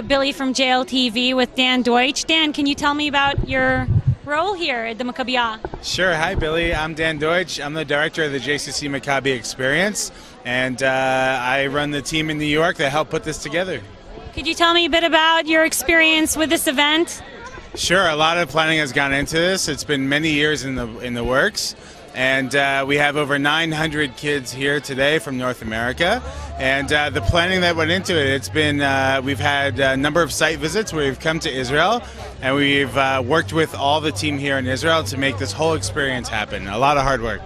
Billy from JLTV with Dan Deutsch. Dan, can you tell me about your role here at the Maccabiah? Sure. Hi, Billy. I'm Dan Deutsch. I'm the director of the JCC Maccabi Experience, and I run the team in New York that helped put this together. Could you tell me a bit about your experience with this event? Sure. A lot of planning has gone into this. It's been many years in the works. And we have over 900 kids here today from North America, and the planning that went into it, it's been, we've had a number of site visits where we've come to Israel, and we've worked with all the team here in Israel to make this whole experience happen. A lot of hard work.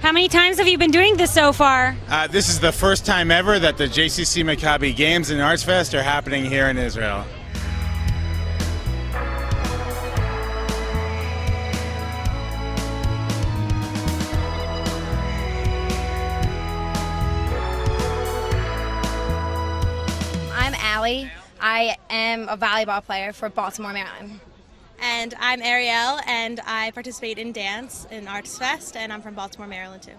How many times have you been doing this so far? This is the first time ever that the JCC MaccabiGames&Artsfest are happening here in Israel. I'm Allie. I am a volleyball player for Baltimore, Maryland. And I'm Ariel, and I participate in dance in Artsfest, and I'm from Baltimore, Maryland too.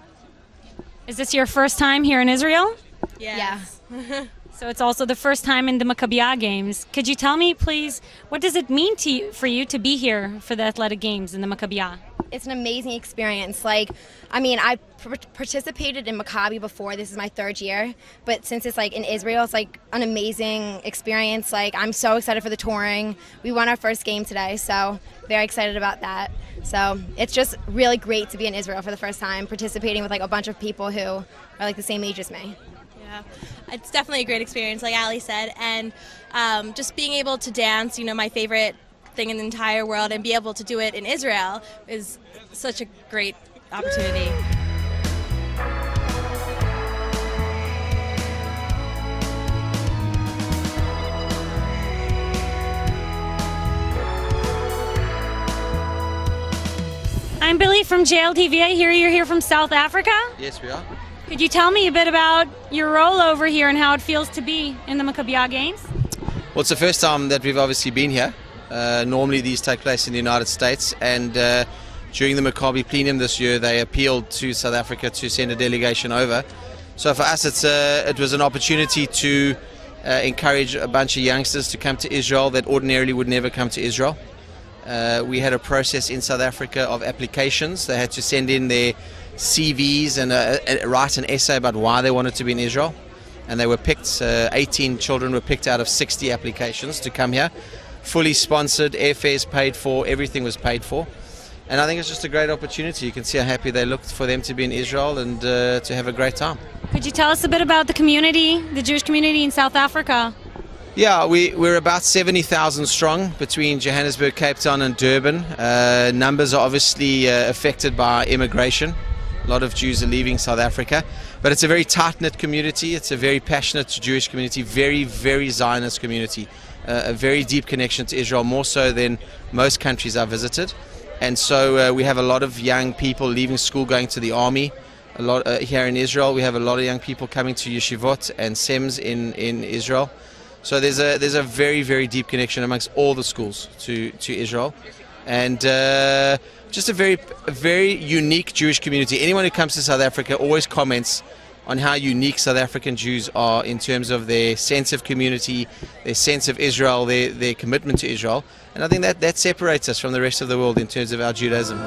Is this your first time here in Israel? Yes. Yeah. So it's also the first time in the Maccabiah Games. Could you tell me, please, what does it mean for you to be here for the Athletic Games in the Maccabiah? It's an amazing experience. I participated in Maccabi before. This is my third year, but since it's in Israel, it's an amazing experience. I'm so excited for the touring. We won our first game today, so very excited about that. So it's just really great to be in Israel for the first time, participating with a bunch of people who are the same age as me. Yeah, it's definitely a great experience, like Ali said, and just being able to dance, my favorite thing in the entire world, and be able to do it in Israel is such a great opportunity. I'm Billy from JLTV. I hear you're here from South Africa? Yes, we are. Could you tell me a bit about your role over here and how it feels to be in the Maccabiah Games? Well, it's the first time that we've obviously been here. Normally these take place in the United States, and during the Maccabi Plenum this year they appealed to South Africa to send a delegation over. So for us it was an opportunity to encourage a bunch of youngsters to come to Israel that ordinarily would never come to Israel. We had a process in South Africa of applications. They had to send in their CVs and write an essay about why they wanted to be in Israel, and they were picked. 18 children were picked out of 60 applications to come here, fully sponsored, airfares paid for, everything was paid for. And I think it's just a great opportunity. You can see how happy they looked for them to be in Israel and to have a great time. Could you tell us a bit about the community, the Jewish community in South Africa? Yeah, we're about 70,000 strong between Johannesburg, Cape Town and Durban. Numbers are obviously affected by immigration. A lot of Jews are leaving South Africa, but it's a very tight-knit community. It's a very passionate Jewish community, very, very Zionist community. A very deep connection to Israel, more so than most countries I've visited. And so we have a lot of young people leaving school, going to the army. A lot here in Israel. We have a lot of young people coming to yeshivot and sems in Israel. So there's a very, very deep connection amongst all the schools to Israel, and just a very unique Jewish community. Anyone who comes to South Africa always comments on how unique South African Jews are in terms of their sense of community, their sense of Israel, their commitment to Israel, and I think that separates us from the rest of the world in terms of our Judaism.